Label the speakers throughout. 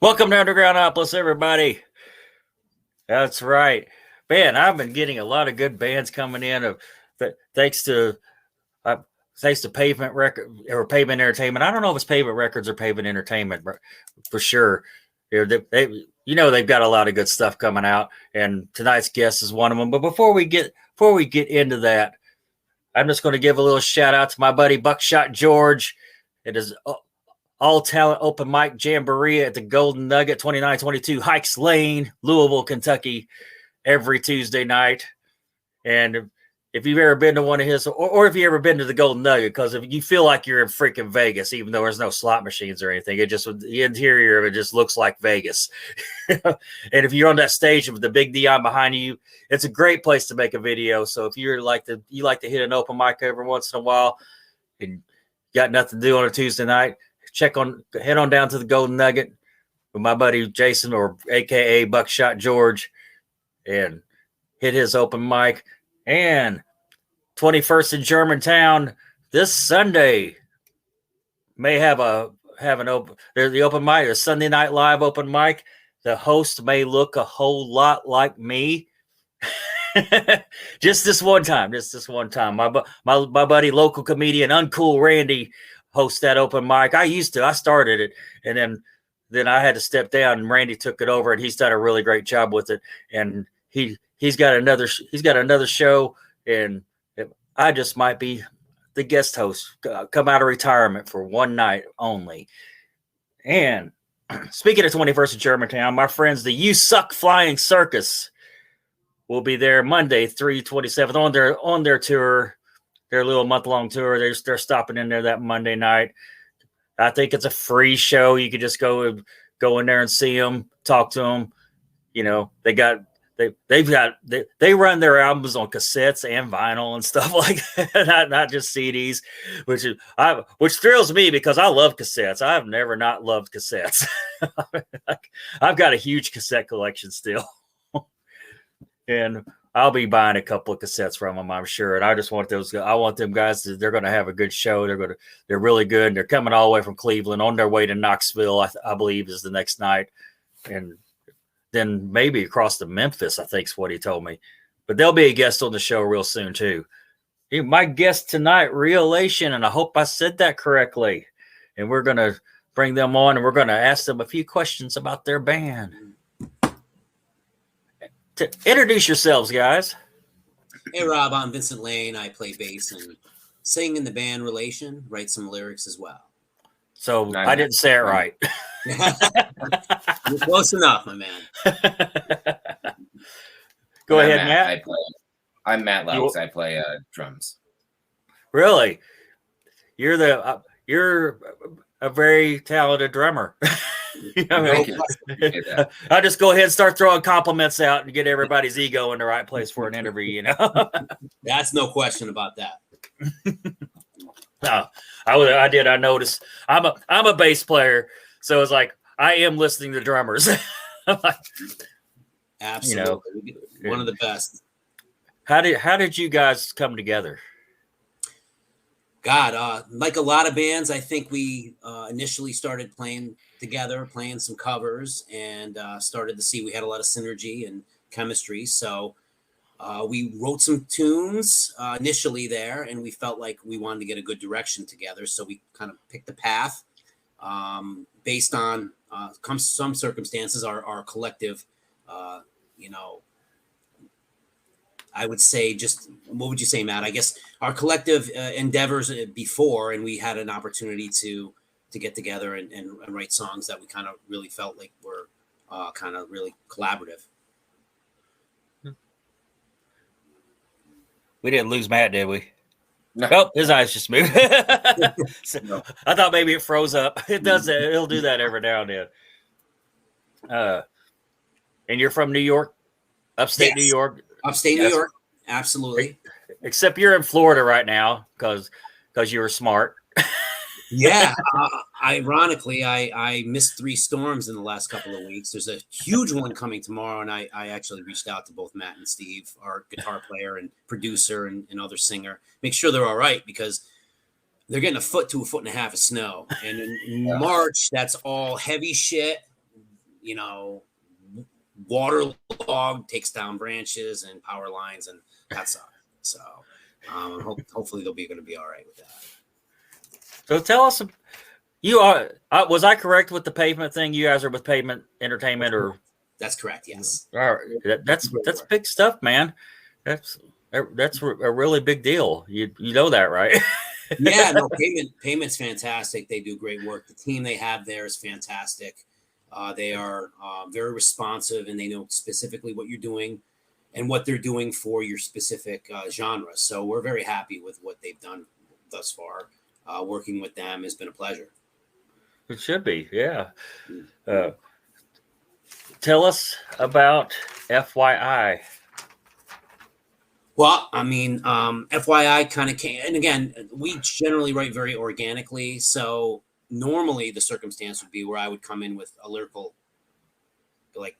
Speaker 1: Welcome to Undergroundopolis, everybody. That's right. Man, I've been getting a lot of good bands coming in. Thanks to uh, thanks to Pavement Record or Pavement Entertainment. I don't know if it's Pavement Records or Pavement Entertainment, but for sure, they've got a lot of good stuff coming out, and tonight's guest is one of them. But before we get into that, I'm just going to give a little shout out to my buddy Buckshot George. It is all talent open mic jamboree at the Golden Nugget, 2922 Hikes Lane, Louisville, Kentucky, every Tuesday night. And if you've ever been to one of his, or if you've ever been to the Golden Nugget, because if you feel like you're in freaking Vegas, even though there's no slot machines or anything, the interior of it just looks like Vegas. And if you're on that stage with the big Dion behind you, it's a great place to make a video. So if you like to hit an open mic every once in a while and got nothing to do on a Tuesday night, head on down to the Golden Nugget with my buddy Jason, or AKA Buckshot George, and hit his open mic. And 21st in Germantown this Sunday may have the open mic, a Sunday Night Live open mic. The host may look a whole lot like me. just this one time. My buddy, local comedian Uncool Randy, host that open mic. I started it, and then I had to step down, and Randy took it over, and he's done a really great job with it. And he's got another show, and I just might be the guest host, come out of retirement for one night only. And speaking of 21st in Germantown, my friends, the You Suck Flying Circus will be there Monday, 3/27 on their tour. Their little month-long tour. They're stopping in there that Monday night. I think it's a free show. You could just go in there and see them, talk to them. You know, they run their albums on cassettes and vinyl and stuff like that, not just CDs, which thrills me because I love cassettes. I've never not loved cassettes. I've got a huge cassette collection still, and I'll be buying a couple of cassettes from them, I'm sure. And I just want them guys they're going to have a good show. They're really good. And they're coming all the way from Cleveland on their way to Knoxville, I believe is the next night. And then maybe across to Memphis, I think is what he told me. But they'll be a guest on the show real soon too. My guest tonight, Realation, and I hope I said that correctly. And we're going to bring them on, and we're going to ask them a few questions about their band. Introduce yourselves, guys.
Speaker 2: Hey, Rob, I'm Vincent Lane. I play bass and sing in the band Relation, write some lyrics as well.
Speaker 1: So I didn't say it right.
Speaker 2: You're close enough, my man.
Speaker 1: Go ahead, Matt.
Speaker 3: I'm Matt Laux. I play drums.
Speaker 1: Really? You're a very talented drummer. I'll just go ahead and start throwing compliments out and get everybody's ego in the right place for an interview,
Speaker 2: That's no question about that.
Speaker 1: No, I noticed. I'm a bass player, so it's like I am listening to drummers.
Speaker 2: Absolutely. One of the best.
Speaker 1: How did you guys come together?
Speaker 2: God, like a lot of bands, I think we initially started playing together, playing some covers, and started to see we had a lot of synergy and chemistry. So we wrote some tunes initially there, and we felt like we wanted to get a good direction together. So we kind of picked the path based on some circumstances, our collective, I would say what would you say, Matt? I guess our collective endeavors before, and we had an opportunity to get together and write songs that we kind of really felt like were kind of really collaborative.
Speaker 1: We didn't lose Matt, did we?
Speaker 3: No.
Speaker 1: Oh, his eyes just moved. No. I thought maybe it froze up. It does that. It'll do that every now and then. And you're from New York? Upstate New York?
Speaker 2: Upstate New York, absolutely.
Speaker 1: Except you're in Florida right now because you were smart.
Speaker 2: Yeah. Ironically, I missed 3 storms in the last couple of weeks. There's a huge one coming tomorrow, and I actually reached out to both Matt and Steve, our guitar player and producer and other singer, make sure they're all right because they're getting 1 to 1.5 feet of snow. And in March, that's all heavy shit, waterlogged, takes down branches and power lines, and that sucks. So hopefully they'll be going to be all right with that.
Speaker 1: So tell us, you are was I correct with the Pavement thing? You guys are with Pavement Entertainment, or
Speaker 2: that's correct? Yes.
Speaker 1: all right, that's big stuff, man. That's a really big deal. You know that, right?
Speaker 2: Yeah, no, Pavement's fantastic. They do great work. The team they have there is fantastic. They are very responsive, and they know specifically what you're doing and what they're doing for your specific genre. So we're very happy with what they've done thus far. Working with them has been a pleasure.
Speaker 1: It should be, yeah. Tell us about FYI.
Speaker 2: Well, I mean, FYI kind of came, and again, we generally write very organically. So normally the circumstance would be where I would come in with a lyrical, like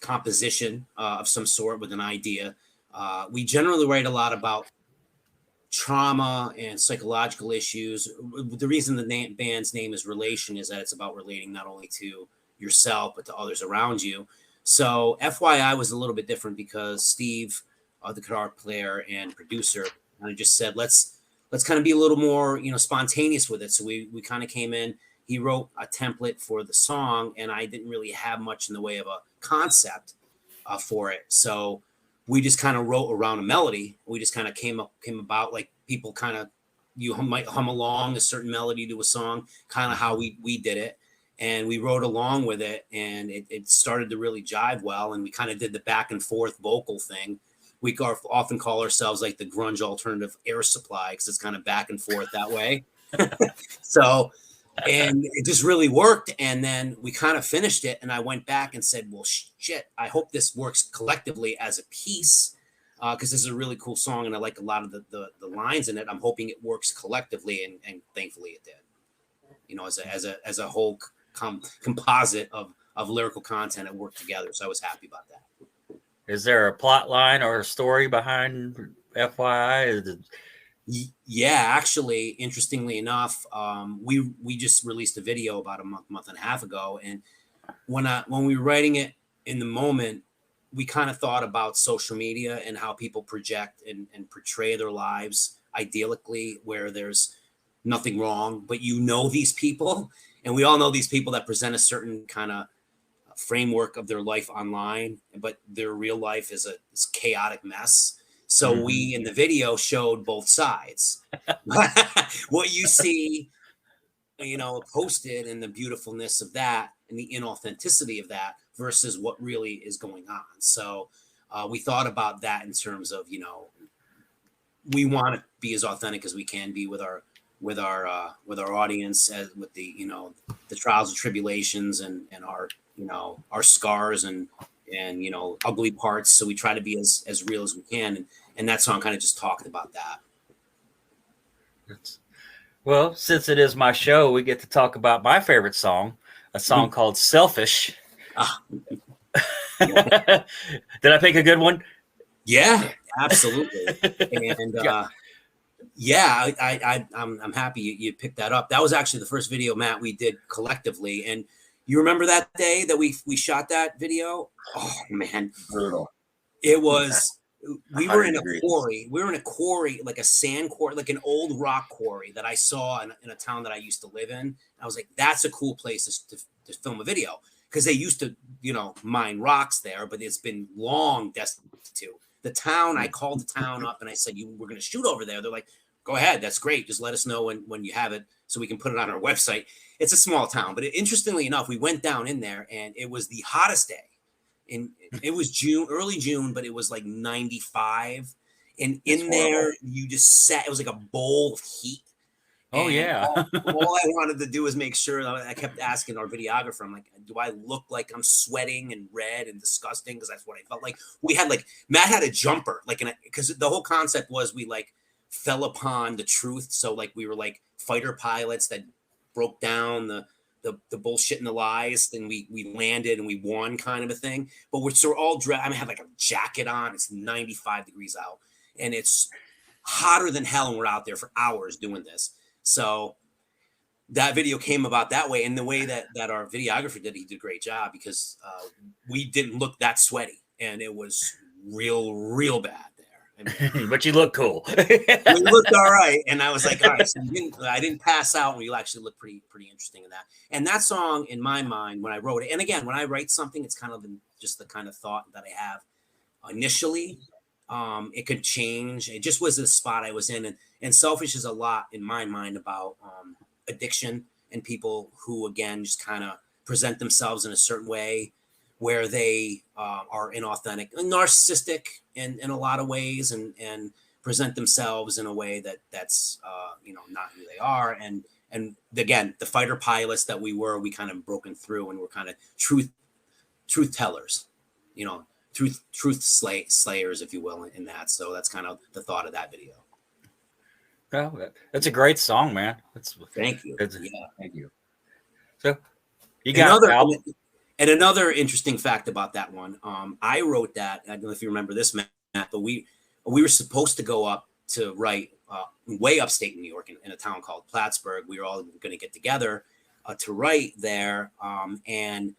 Speaker 2: composition of some sort with an idea. We generally write a lot about trauma and psychological issues. The reason the band's name is Relation is that it's about relating not only to yourself, but to others around you. So FYI was a little bit different because Steve, the guitar player and producer, kind of just said, let's kind of be a little more, spontaneous with it. So we kind of came in, he wrote a template for the song, and I didn't really have much in the way of a concept for it. So we just kind of wrote around a melody. We just kind of came about like people kind of, might hum along a certain melody to a song, kind of how we did it. And we wrote along with it, and it started to really jive well. And we kind of did the back and forth vocal thing. We often call ourselves like the grunge alternative Air Supply, because it's kind of back and forth that way. So, and it just really worked. And then we kind of finished it, and I went back and said, well, shit, I hope this works collectively as a piece, because this is a really cool song, and I like a lot of the lines in it. I'm hoping it works collectively, and thankfully it did. As a whole composite of lyrical content, it worked together. So I was happy about that.
Speaker 1: Is there a plot line or a story behind FYI?
Speaker 2: Yeah, actually, interestingly enough, we just released a video about a month and a half ago, and when we were writing it in the moment, we kind of thought about social media and how people project and portray their lives idyllically, where there's nothing wrong, but these people, and we all know these people that present a certain kind of framework of their life online, but their real life is a chaotic mess. So we in the video showed both sides. What you see, posted, and the beautifulness of that and the inauthenticity of that versus what really is going on. So we thought about that in terms of, we want to be as authentic as we can be with our audience, as with the the trials and tribulations and our our scars and ugly parts. So we try to be as real as we can, and that song kind of just talked about that.
Speaker 1: Well, since it is my show, we get to talk about my favorite song, a song called "Selfish." Did I pick a good one?
Speaker 2: Yeah, absolutely. And I'm happy you picked that up. That was actually the first video, Matt, we did collectively. And you remember that day that we shot that video? Oh man,
Speaker 3: brutal.
Speaker 2: It was. We were in a quarry. We were in a quarry, like a sand quarry, like an old rock quarry that I saw in a town that I used to live in. I was like, that's a cool place to film a video, because they used to, mine rocks there, but it's been long destitute. The town, I called the town up and I said, we're going to shoot over there. They're like, go ahead. That's great. Just let us know when you have it so we can put it on our website. It's a small town, but interestingly enough, we went down in there and it was the hottest day. And it was early June, but it was like 95. And in there, you just sat, it was like a bowl of heat.
Speaker 1: Oh, yeah.
Speaker 2: all I wanted to do was make sure that I kept asking our videographer, I'm like, do I look like I'm sweating and red and disgusting? Because that's what I felt like. Matt had a jumper, because the whole concept was we fell upon the truth. So we were like fighter pilots that broke down the bullshit and the lies. Then we landed and we won, kind of a thing. But we're all dressed. I have a jacket on. It's 95 degrees out and it's hotter than hell. And we're out there for hours doing this. So that video came about that way, and the way that our videographer did, he did a great job because we didn't look that sweaty, and it was real bad there. I mean,
Speaker 1: But you look cool.
Speaker 2: we looked all right, and I was like, all right, so I didn't pass out. We actually looked pretty interesting in that. And that song, in my mind, when I wrote it, and again, when I write something, it's kind of just the kind of thought that I have initially. It could change. It just was the spot I was in, and Selfish is a lot in my mind about addiction and people who, again, just kind of present themselves in a certain way where they are inauthentic and narcissistic in a lot of ways, and present themselves in a way that's not who they are. And again, the fighter pilots that we kind of broken through, and we're kind of truth tellers, truth slayers, if you will, in that. So that's kind of the thought of that video.
Speaker 1: Well, that's a great song, man.
Speaker 2: Thank you.
Speaker 3: Thank you.
Speaker 1: So you got
Speaker 2: another interesting fact about that one. I wrote that. I don't know if you remember this, Matt, but we were supposed to go up to write way upstate New York in a town called Plattsburgh. We were all going to get together to write there, and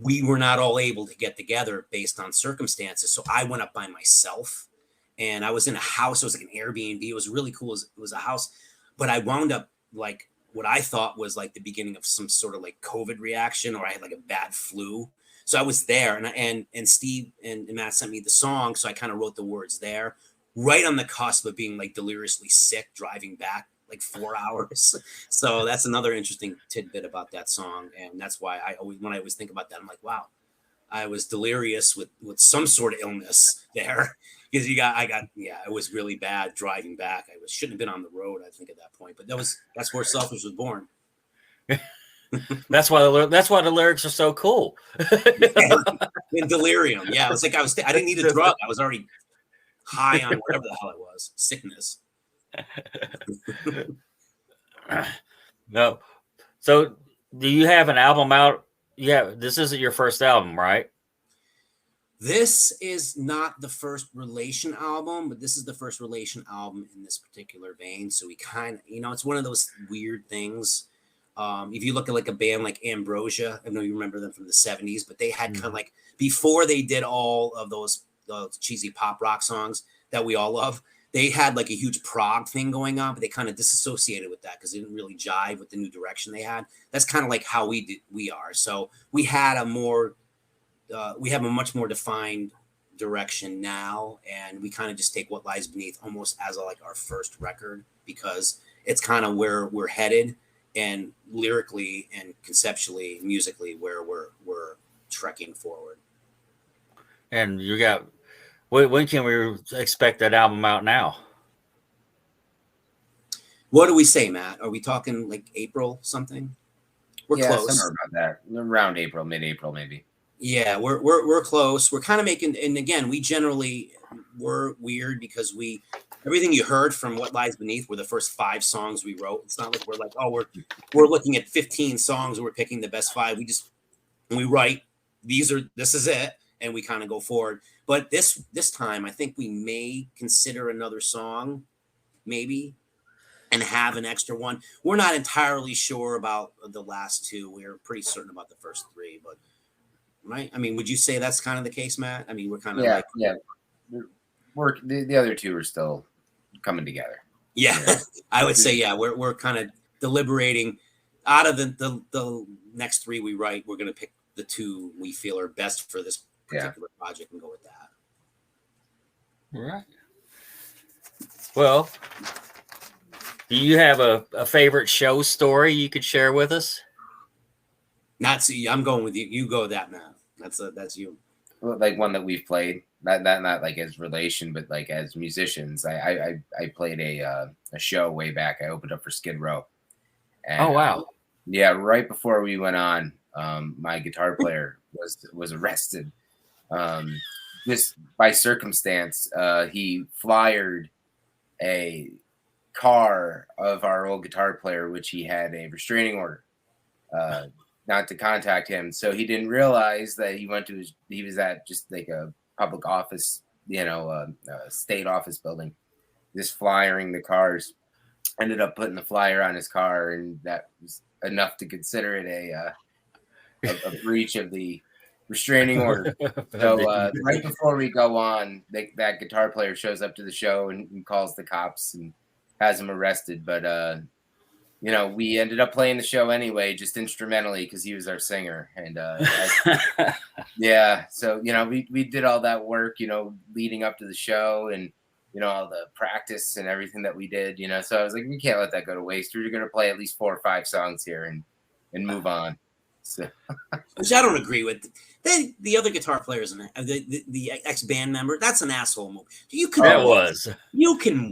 Speaker 2: we were not all able to get together based on circumstances. So I went up by myself, and I was in a house. It was like an Airbnb. It was really cool. It was a house, but I wound up like what I thought was like the beginning of some sort of like COVID reaction, or I had like a bad flu. So I was there, and Steve and Matt sent me the song. So I kind of wrote the words there, right on the cusp of being like deliriously sick, driving back like 4 hours. So that's another interesting tidbit about that song. And that's why when I always think about that, I'm like, wow, I was delirious with some sort of illness there. Because it was really bad driving back. I shouldn't have been on the road, I think, at that point. But that's where Selfish was born.
Speaker 1: That's why the lyrics are so cool.
Speaker 2: In delirium, yeah. It was like I didn't need a drug. I was already high on whatever the hell it was, sickness.
Speaker 1: No. So, do you have an album out? Yeah, this isn't your first album, right?
Speaker 2: This is not the first Relation album, but this is the first Relation album in this particular vein. So we kind of, it's one of those weird things. If you look at like a band like Ambrosia, I know you remember them from the 70s, but they had kind of like, before they did all of those cheesy pop rock songs that we all love, they had like a huge prog thing going on, but they kind of disassociated with that because they didn't really jive with the new direction they had. That's kind of like how we are. So we had we have a much more defined direction now, and we kind of just take What Lies Beneath almost as like our first record, because it's kind of where we're headed, and lyrically and conceptually, musically, where we're trekking forward.
Speaker 1: And you got, when can we expect that album out now?
Speaker 2: What do we say, Matt? Are we talking like April something? We're close.
Speaker 3: Somewhere about that. Around April, mid-April, maybe.
Speaker 2: Yeah, we're close. We're kind of making, and again, we're weird because everything you heard from What Lies Beneath were the first 5 songs we wrote. It's not like we're like, oh, we're looking at 15 songs and we're picking the best 5. We write, this is it, and we kind of go forward. But this time, I think we may consider another song, maybe, and have an extra one. We're not entirely sure about the last 2. We're pretty certain about the first 3, but. Right. I mean, would you say that's kind of the case, Matt? I mean, we're kind of
Speaker 3: the other 2 are still coming together.
Speaker 2: Yeah. I would say, we're kind of deliberating. Out of the next 3 we write, we're going to pick the 2 we feel are best for this particular project and go with that.
Speaker 1: Right. Well, do you have a favorite show story you could share with us?
Speaker 2: I'm going with you. You go with that, Matt. That's you.
Speaker 3: Like one that we've played, not like as Relation, but like as musicians. I played a show way back. I opened up for Skid Row. And,
Speaker 1: oh wow!
Speaker 3: Right before we went on, my guitar player was arrested. Just by circumstance, he flyered a car of our old guitar player, which he had a restraining order. Not to contact him, so he didn't realize that he was at just like a public office, state office building, just flyering the cars. ended up putting the flyer on his car, and that was enough to consider it a breach of the restraining order. So right before we go on, that guitar player shows up to the show and calls the cops and has him arrested. But we ended up playing the show anyway, just instrumentally, because he was our singer. And yeah, so we did all that work, leading up to the show, and all the practice and everything that we did. So I was like, we can't let that go to waste. We're going to play at least 4 or 5 songs here and move on. So.
Speaker 2: Which I don't agree with. The other guitar players and the ex band member, that's an asshole move. You can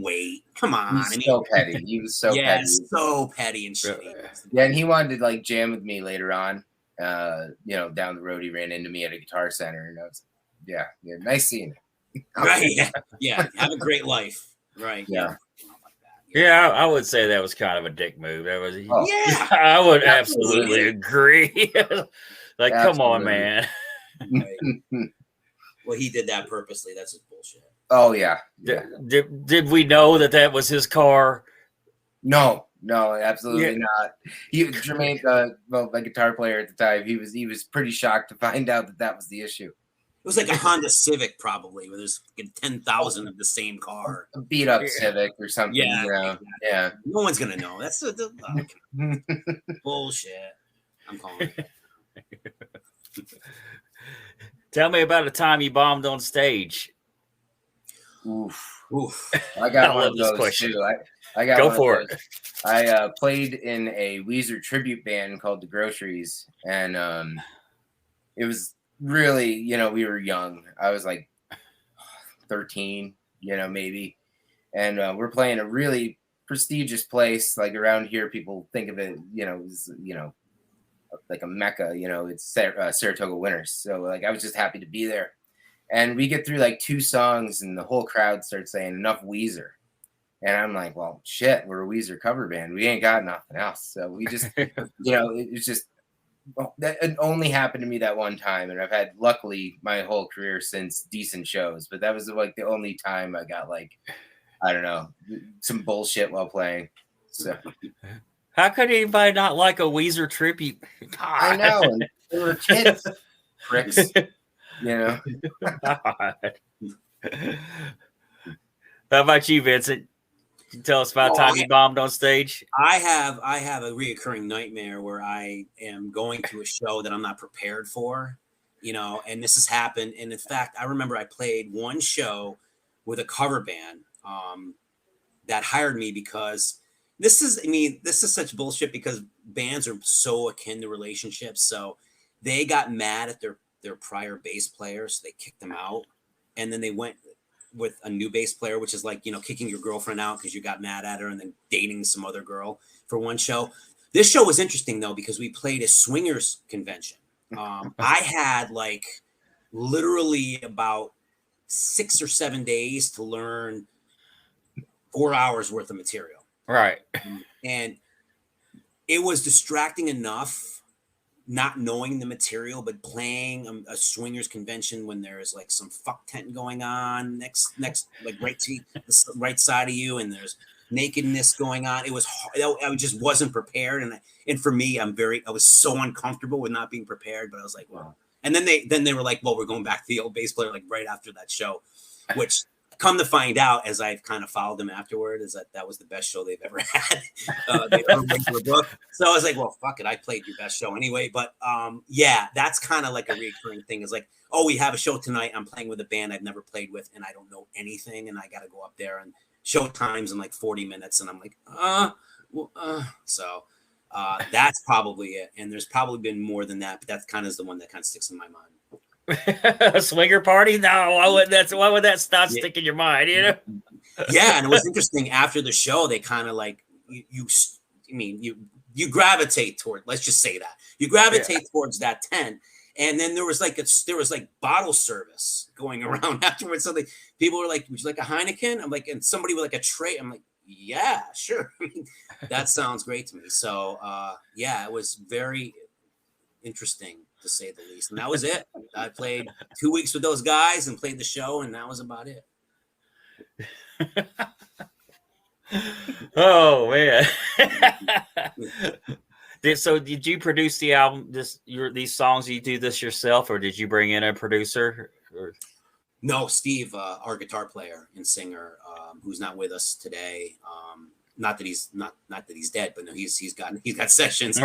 Speaker 2: wait. Come on.
Speaker 3: So petty. He was so petty.
Speaker 2: So petty and shitty.
Speaker 3: Yeah, and he wanted to jam with me later on. Down the road, he ran into me at a Guitar Center, and I was, yeah, nice seeing you.
Speaker 2: Right. Yeah. Have a great life. Right.
Speaker 3: Yeah.
Speaker 1: Yeah, I would say that was kind of a dick move. That was,
Speaker 2: yeah,
Speaker 1: I would absolutely agree. Come on, man.
Speaker 2: Right. Well, he did that purposely. That's just bullshit.
Speaker 3: Oh yeah.
Speaker 1: Did we know that was his car?
Speaker 3: No, absolutely not. Jermaine, my guitar player at the time, he was pretty shocked to find out that was the issue.
Speaker 2: It was like a Honda Civic, probably, where there's 10,000 of the same car.
Speaker 3: A beat up Civic or something. Yeah. Yeah.
Speaker 2: No one's gonna know. That's bullshit. I'm calling it.
Speaker 1: Tell me about a time you bombed on stage.
Speaker 3: Oof. I got one of those question. Too. I got
Speaker 1: Go for it.
Speaker 3: I played in a Weezer tribute band called The Groceries, and it was really, we were young. I was like 13, maybe, and we're playing a really prestigious place. Like around here, people think of it, as, like a mecca. It's Saratoga Winters. So I was just happy to be there. And we get through 2 songs, and the whole crowd starts saying enough Weezer. And I'm like, well, shit, we're a Weezer cover band. We ain't got nothing else. So we just, it was just, that it only happened to me that one time. And I've had, luckily, my whole career since decent shows. But that was the only time I got I don't know, some bullshit while playing. So
Speaker 1: how could anybody not like a Weezer tribute?
Speaker 3: I know. And they were kids. Pricks. How
Speaker 1: about you, Vincent? Can you tell us about time you bombed on stage?
Speaker 2: I have a reoccurring nightmare where I am going to a show that I'm not prepared for, and this has happened. And in fact, I remember I played one show with a cover band that hired me because this is such bullshit, because bands are so akin to relationships. So they got mad at their prior bass player, so they kicked them out, and then they went with a new bass player, which is kicking your girlfriend out because you got mad at her and then dating some other girl for one show. This show was interesting though, because we played a swingers convention. I had literally about 6 or 7 days to learn 4 hours worth of material.
Speaker 1: Right.
Speaker 2: And it was distracting enough not knowing the material, but playing a swingers convention when there's some fuck tent going on next right side of you, and there's nakedness going on. It was I just wasn't prepared, and for me, I was so uncomfortable with not being prepared. But I was like, well, and then they were like, well, we're going back to the old bass player right after that show, which come to find out, as I've kind of followed them afterward, is that was the best show they've ever had. They ever went to a book. So I was like, well, fuck it. I played your best show anyway. But that's kind of a recurring thing, is we have a show tonight. I'm playing with a band I've never played with, and I don't know anything. And I got to go up there, and show times in 40 minutes. And I'm like, So that's probably it. And there's probably been more than that, but that kind of is the one that kind of sticks in my mind.
Speaker 1: A swinger party? No, why would that not stick in your mind?
Speaker 2: Yeah, and it was interesting. After the show, they kind of you gravitate toward. Let's just say that you gravitate towards that tent, and then there was bottle service going around afterwards. So people were like, "Would you like a Heineken?" I'm like, and somebody with a tray. I'm like, "Yeah, sure." That sounds great to me. So it was very interesting, to say the least. And that was it. I played 2 weeks with those guys and played the show, and that was about it.
Speaker 1: Oh man. Did you produce the album? These songs? You do this yourself, or did you bring in a producer? Or?
Speaker 2: No, Steve, our guitar player and singer, who's not with us today. Not that he's dead, but no, he's got sessions.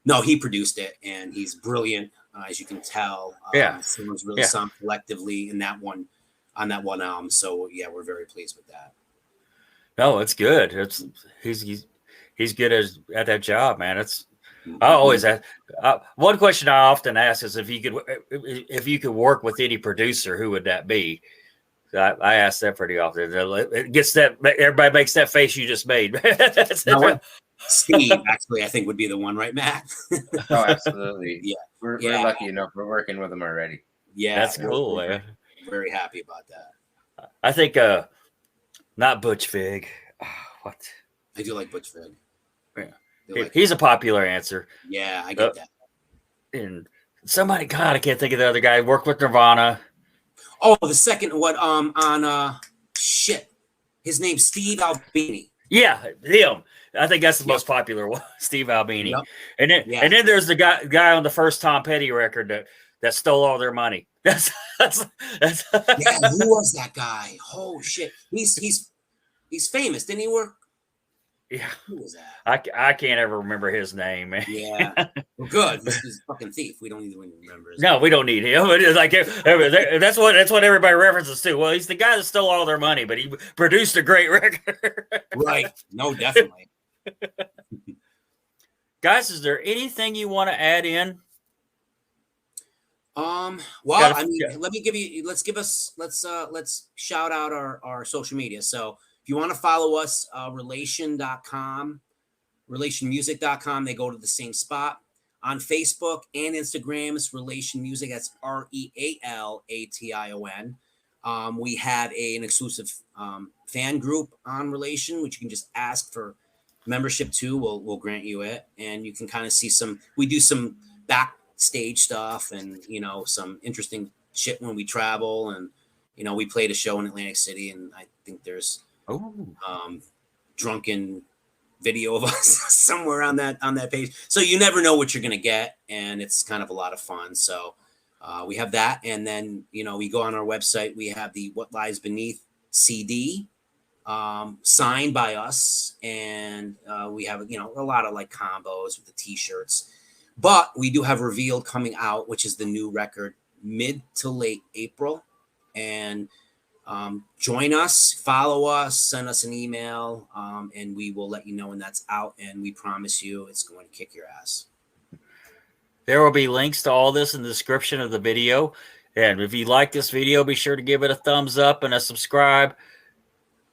Speaker 2: No, he produced it, and he's brilliant, as you can tell. Someone's really sung collectively in that one, on that one album. So yeah, we're very pleased with that.
Speaker 1: No, it's good. He's good at that job, man. I always ask. One question I often ask is if you could work with any producer, who would that be? I ask that pretty often. It gets that everybody makes that face you just made.
Speaker 2: Steve, actually, I think would be the one, right, Matt?
Speaker 3: Oh, absolutely.
Speaker 2: Yeah,
Speaker 3: we're lucky enough. We're working with him already.
Speaker 1: Yeah, that's cool, man.
Speaker 2: Very happy about that.
Speaker 1: I think not Butch Vig. What?
Speaker 2: I do like Butch Vig.
Speaker 1: Yeah, he's a popular answer.
Speaker 2: Yeah, I get that.
Speaker 1: And somebody, God, I can't think of the other guy. Worked with Nirvana.
Speaker 2: Oh, the second one on shit. His name's Steve Albini.
Speaker 1: Yeah, him. I think that's the most popular one, Steve Albini.
Speaker 2: Yep.
Speaker 1: And then there's the guy on the first Tom Petty record that stole all their money. That's
Speaker 2: yeah. Who was that guy? Oh shit, he's famous. Didn't he work?
Speaker 1: Yeah.
Speaker 2: Who was that?
Speaker 1: I can't ever remember his name, man.
Speaker 2: Yeah. Well, good. He's a fucking thief. We don't need to remember his
Speaker 1: name. No, we don't need him. It's like that's what everybody references to. Well, he's the guy that stole all their money, but he produced a great record.
Speaker 2: Right. No, definitely.
Speaker 1: Guys, is there anything you want to add in?
Speaker 2: Well, let's shout out our social media. So if you want to follow us, relation.com, relationmusic.com, they go to the same spot. On Facebook and Instagram, it's Relation Music. That's REALATION. We have an exclusive fan group on Relation, which you can just ask for membership to. We'll grant you it. And you can kind of see we do some backstage stuff and, some interesting shit when we travel. And, we played a show in Atlantic City, and I think there's drunken video of us somewhere on that page. So you never know what you're going to get, and it's kind of a lot of fun. So we have that. And then, we go on our website, we have the What Lies Beneath CD signed by us. And we have, a lot of like combos with the t-shirts, but we do have Revealed coming out, which is the new record, mid to late April. And join us, follow us, send us an email, and we will let you know when that's out. And we promise you it's going to kick your ass.
Speaker 1: There will be links to all this in the description of the video. And if you like this video, be sure to give it a thumbs up and a subscribe.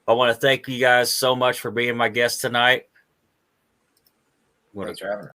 Speaker 1: I want to thank you guys so much for being my guest tonight.
Speaker 3: Thanks for having us.